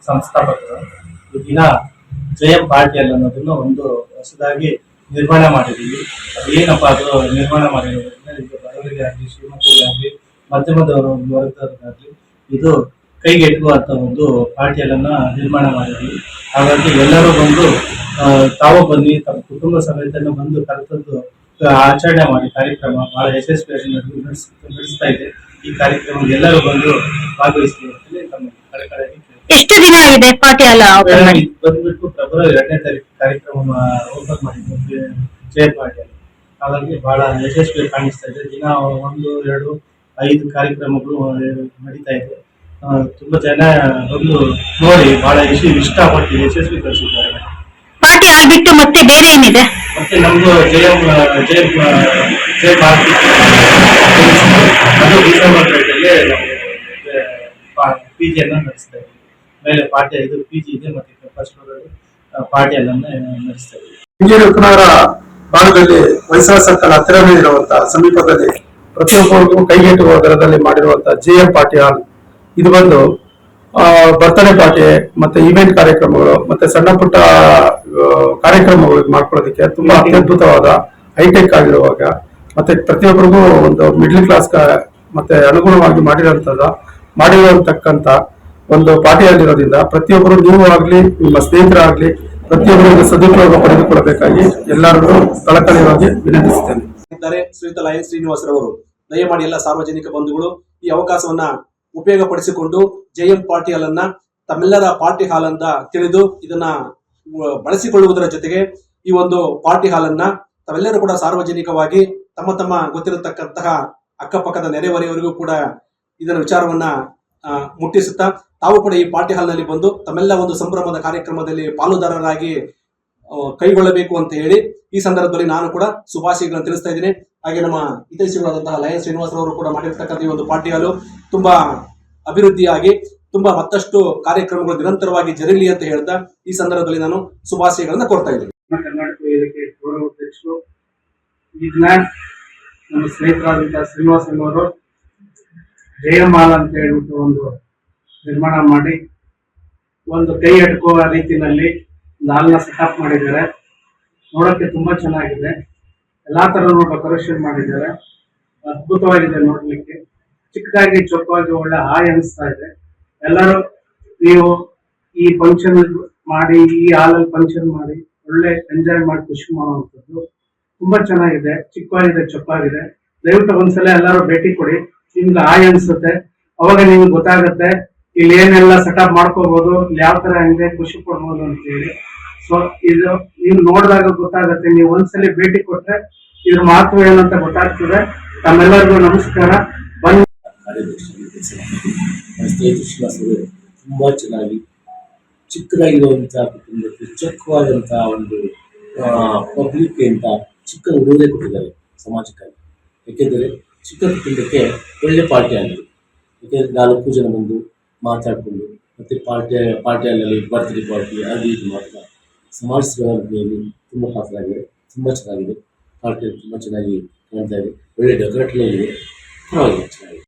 ಸಂಸ್ಥಾಪಕರು. ಈ ದಿನ ಜಯಂ ಪಾರ್ಟಿಯಲ್ ಅನ್ನೋದನ್ನು ಒಂದು ಹೊಸದಾಗಿ ನಿರ್ಮಾಣ ಮಾಡಿದ್ದೀವಿ. ಅದು ಏನಪ್ಪ ಅದು ನಿರ್ಮಾಣ ಮಾಡಿರೋದ್ರಿಂದ ಇದು ಬಡವರಿಗೆ ಆಗಲಿ, ಶ್ರೀಮಂತರಿಗಾಗಲಿ, ಮಧ್ಯಮದ ವರ್ಗದವರಿಗಾಗಲಿ ಇದು ಕೈಗೆ ಎಟುಕುವಂತ ಒಂದು ಪಾರ್ಟಿಯಲನ್ನ ನಿರ್ಮಾಣ ಮಾಡಿದ್ದೀವಿ. ಹಾಗಾಗಿ ಎಲ್ಲರೂ ಬಂದು ತಾವು ಬನ್ನಿ, ತಮ್ಮ ಕುಟುಂಬ ಸಮೇತನ ಬಂದು ಕರೆತಂದು ಆಚರಣೆ ಮಾಡಿ ಕಾರ್ಯಕ್ರಮ ಬಹಳ ಯಶಸ್ವಿಯಾಗಿ ನಡೆಸ್ತಾ ಇದೆ. ಈ ಕಾರ್ಯಕ್ರಮ ಎಲ್ಲರೂ ಬಂದು ಭಾಗವಹಿಸಲಿ ತಮ್ಮ ಕಳಕಳಿಯಾಗಿ ಎಷ್ಟು ದಿನ ಆಗಿದೆ ಪಾರ್ಟಿ ಅಲ್ಲ ಬಂದ್ಬಿಟ್ಟು ಫೆಬ್ರವರಿ 2ನೇ ತಾರೀಕು ಕಾರ್ಯಕ್ರಮ ಓಪನ್ ಮಾಡಿದ್ವಿ ಜಯ ಪಾರ್ಟಿ. ಹಾಗಾಗಿ ಬಹಳ ಯಶಸ್ವಿ ಕಾಣಿಸ್ತಾ ಇದೆ. ದಿನ 1, 2, 5 ಕಾರ್ಯಕ್ರಮಗಳು ನಡೀತಾ ಇದೆ. ತುಂಬಾ ಜನ ಬಂದು ನೋಡಿ ಬಹಳ ಇಷ್ಟಪಟ್ಟು ಯಶಸ್ವಿ ಪಡಿಸಿದ್ದಾರೆ. ಪಾರ್ಟಿ ಆಗ್ಬಿಟ್ಟು ಮತ್ತೆ ಬೇರೆ ಏನಿದೆ? ಮತ್ತೆ ನಮ್ದು ಜಯ ಪಾರ್ಟಿ ಅದು ಡಿಸೆಂಬರ್ ಪೇಟೆಯಲ್ಲಿ PG ನಡೆಸ್ತಾ ಇದ್ದೀವಿ. ಮೇಲೆ ಪಾರ್ಟಿ 5 PG ಇದೆ, ಮತ್ತೆ ಫಸ್ಟ್ ಫ್ಲೋರಲ್ಲಿ ಪಾರ್ಟಿ ಎಲ್ಲ ನಡೆಸ್ತಾ ಇದ್ದೀವಿ. ಹಿರಿಯೂರು ಉಪನಗರ ಭಾಗದಲ್ಲಿ ಹೊಯ್ಸಳ ಸರ್ಕಲ್ ಹತ್ತಿರವೇ ಇರುವಂತಹ ಸಮೀಪದಲ್ಲಿ ಪ್ರತಿಯೊಬ್ಬರಿಗೂ ಕೈಗೆಟುಕುವ ದರದಲ್ಲಿ ಮಾಡಿರುವಂತಹ JM ಪಾರ್ಟಿ ಹಾಲ್. ಇದು ಬಂದು ಬರ್ತ್ಡೇ ಪಾರ್ಟಿ ಮತ್ತೆ ಇವೆಂಟ್ ಕಾರ್ಯಕ್ರಮಗಳು ಮತ್ತೆ ಸಣ್ಣ ಪುಟ್ಟ ಕಾರ್ಯಕ್ರಮಗಳು ಮಾಡ್ಕೊಳ್ಳೋದಕ್ಕೆ ತುಂಬಾ ಅತ್ಯದ್ಭುತವಾದ ಹೈಟೆಕ್ ಆಗಿರುವಾಗ ಮತ್ತೆ ಪ್ರತಿಯೊಬ್ಬರಿಗೂ ಒಂದು ಮಿಡ್ಲ್ ಕ್ಲಾಸ್ ಮತ್ತೆ ಅನುಗುಣವಾಗಿ ಮಾಡಿರುವಂತಕ್ಕಂತ ಒಂದು ಪಾರ್ಟಿಯಲ್ಲಿರೋದ್ರಿಂದ ಪ್ರತಿಯೊಬ್ಬರು ನೀವು ಆಗ್ಲಿ ನಿಮ್ಮ ಸ್ನೇಹಿತರಾಗ್ಲಿ ಪ್ರತಿಯೊಬ್ಬರು ಸದುಪಯೋಗ ಪಡೆದುಕೊಳ್ಳಬೇಕಾಗಿ ಎಲ್ಲರಿಗೂ ಕಳಕಳಿಯಾಗಿ ವಿನಂತಿಸುತ್ತೇನೆ. ಶ್ರೀಯುತ ಲಯನ್ ಶ್ರೀನಿವಾಸರವರು ದಯಮಾಡಿ ಎಲ್ಲ ಸಾರ್ವಜನಿಕ ಬಂಧುಗಳು ಈ ಅವಕಾಶವನ್ನ ಉಪಯೋಗ ಪಡಿಸಿಕೊಂಡು JM ಪಾರ್ಟಿ ಹಾಲ್ ಅನ್ನ ತಮ್ಮೆಲ್ಲರ ಪಾರ್ಟಿ ಹಾಲ್ ಅಂತ ತಿಳಿದು ಇದನ್ನ ಬಳಸಿಕೊಳ್ಳುವುದರ ಜೊತೆಗೆ ಈ ಒಂದು ಪಾರ್ಟಿ ಹಾಲ್ ಅನ್ನ ತಾವೆಲ್ಲರೂ ಕೂಡ ಸಾರ್ವಜನಿಕವಾಗಿ ತಮ್ಮ ತಮ್ಮ ಗೊತ್ತಿರತಕ್ಕಂತಹ ಅಕ್ಕಪಕ್ಕದ ನೆರೆಹೊರೆಯವರಿಗೂ ಕೂಡ ಇದರ ವಿಚಾರವನ್ನ ಮುಟ್ಟಿಸುತ್ತಾ ತಾವು ಕೂಡ ಈ ಪಾರ್ಟಿ ಹಾಲ್ ನಲ್ಲಿ ಬಂದು ತಮ್ಮೆಲ್ಲ ಒಂದು ಸಂಭ್ರಮದ ಕಾರ್ಯಕ್ರಮದಲ್ಲಿ ಪಾಲುದಾರರಾಗಿ ಕೈಗೊಳ್ಳಬೇಕು ಅಂತ ಹೇಳಿ ಈ ಸಂದರ್ಭದಲ್ಲಿ ನಾನು ಕೂಡ ಶುಭಾಶಯಗಳನ್ನು ತಿಳಿಸ್ತಾ ಇದ್ದೀನಿ. ಹಾಗೆ ನಮ್ಮ ಹಿತೈಷಿಗಳಾದಂತಹ ಲಯನ್ ಶ್ರೀನಿವಾಸರವರು ಕೂಡ ಮಾಡಿರ್ತಕ್ಕಂಥ ಈ ಒಂದು ಪಾರ್ಟಿ ಹಾಲು ತುಂಬಾ ಅಭಿವೃದ್ಧಿಯಾಗಿ ತುಂಬಾ ಮತ್ತಷ್ಟು ಕಾರ್ಯಕ್ರಮಗಳು ನಿರಂತರವಾಗಿ ಜರಗಲಿ ಅಂತ ಹೇಳ್ತಾ ಈ ಸಂದರ್ಭದಲ್ಲಿ ನಾನು ಶುಭಾಶಯಗಳನ್ನ ಕೊಡ್ತಾ ಇದ್ದೀನಿ. ಕರ್ನಾಟಕ ವೇದಿಕೆ ಗೌರವ ಅಧ್ಯಕ್ಷರು ಈ ದಿನ ನಮ್ಮ ಸ್ನೇಹಿತರಾದಂತಹ ಶ್ರೀನಿವಾಸನವರು JM ಹಾಲ್ ಅಂತ ಹೇಳ್ಬಿಟ್ಟು ಒಂದು ನಿರ್ಮಾಣ ಮಾಡಿ ಒಂದು ಕೈ ಎಟುಕುವ ರೀತಿಯಲ್ಲಿ ಹಾಲ್ನ ಸೆಟಪ್ ಮಾಡಿದ್ದಾರೆ. ನೋಡೋಕ್ಕೆ ತುಂಬಾ ಚೆನ್ನಾಗಿದೆ. ಎಲ್ಲಾ ತರನು ಡೆಕೋರೇಷನ್ ಮಾಡಿದ್ದಾರೆ. ಅದ್ಭುತವಾಗಿದೆ ನೋಡ್ಲಿಕ್ಕೆ. ಚಿಕ್ಕದಾಗಿ ಚೊಕ್ಕವಾಗಿ ಒಳ್ಳೆ ಹಾಯ್ ಅನಿಸ್ತಾ ಇದೆ. ಎಲ್ಲರೂ ನೀವು ಈ ಫಂಕ್ಷನ್ ಮಾಡಿ, ಈ ಹಾಲಲ್ಲಿ ಫಂಕ್ಷನ್ ಮಾಡಿ ಒಳ್ಳೆ ಎಂಜಾಯ್ ಮಾಡಿ ಖುಷಿ ಮಾಡುವಂಥದ್ದು ತುಂಬಾ ಚೆನ್ನಾಗಿದೆ. ಚಿಕ್ಕವಾಗಿದೆ, ಚೊಕ್ಕಾಗಿದೆ. ದಯವಿಟ್ಟು ಒಂದ್ಸಲ ಎಲ್ಲರೂ ಭೇಟಿ ಕೊಡಿ. ನಿಮ್ಗೆ ಹಾಯ್ ಅನ್ಸುತ್ತೆ. ಅವಾಗ ನಿಮ್ಗೆ ಗೊತ್ತಾಗುತ್ತೆ ಇಲ್ಲಿ ಏನೆಲ್ಲ ಸೆಟಪ್ ಮಾಡ್ಕೋಬಹುದು, ಯಾವ ತರ ಹೆಂಗೆ ಖುಷಿ ಕೊಡ್ಬೋದು ಅಂತ ಹೇಳಿ. ಸೊ ಇದು ನೀವು ನೋಡಿದಾಗ ಗೊತ್ತಾಗತ್ತೆ. ನೀವು ಒಂದ್ಸಲಿ ಭೇಟಿ ಕೊಟ್ರೆ ಇದ್ರ ಮಹತ್ವ ಏನಂತ ಗೊತ್ತಾಗ್ತದೆ. ತಮ್ಮೆಲ್ಲರಿಗೂ ನಮಸ್ಕಾರ. ಬನ್ನಿ. ತುಂಬಾ ಚೆನ್ನಾಗಿ ಚಿಕ್ಕದಾಗಿರುವಂತಹ ಕುಟುಂಬಕ್ಕೆ ಚೊಕ್ಕವಾದಂತಹ ಒಂದು ಪಬ್ಲಿಕ್ ಅಂತ ಚಿಕ್ಕ ಉಡುಗೊರೆ ಕೊಟ್ಟಿದ್ದಾರೆ ಸಮಾಜಕ್ಕಾಗಿ. ಯಾಕೆಂದರೆ ಚಿಕ್ಕ ಕುಟುಂಬಕ್ಕೆ ಒಳ್ಳೆ ಪಾರ್ಟಿ ಆಗಿದೆ. ಯಾಕೆಂದರೆ 4 ಜನ ಬಂದು ಮಾತಾಡಿಕೊಂಡು ಮತ್ತು ಪಾರ್ಟಿಯಲ್ಲಿ ಬರ್ತ್ಡೇ ಪಾರ್ಟಿ ಅದು ಇದು ಮಾತ್ರ ಸಮಾಜ ಸೇವೆಯಲ್ಲಿ ತುಂಬ ಪಾತ್ರ ಆಗಿದೆ. ತುಂಬ ಚೆನ್ನಾಗಿದೆ. ಪಾರ್ಟಿಯಲ್ಲಿ ತುಂಬ ಚೆನ್ನಾಗಿ ಕಾಣ್ತಾ ಇದೆ. ಒಳ್ಳೆ ಡೆಕೋರೇಟ್ ಇದೆ. ಪರವಾಗಿಲ್ಲ, ಚೆನ್ನಾಗಿದೆ.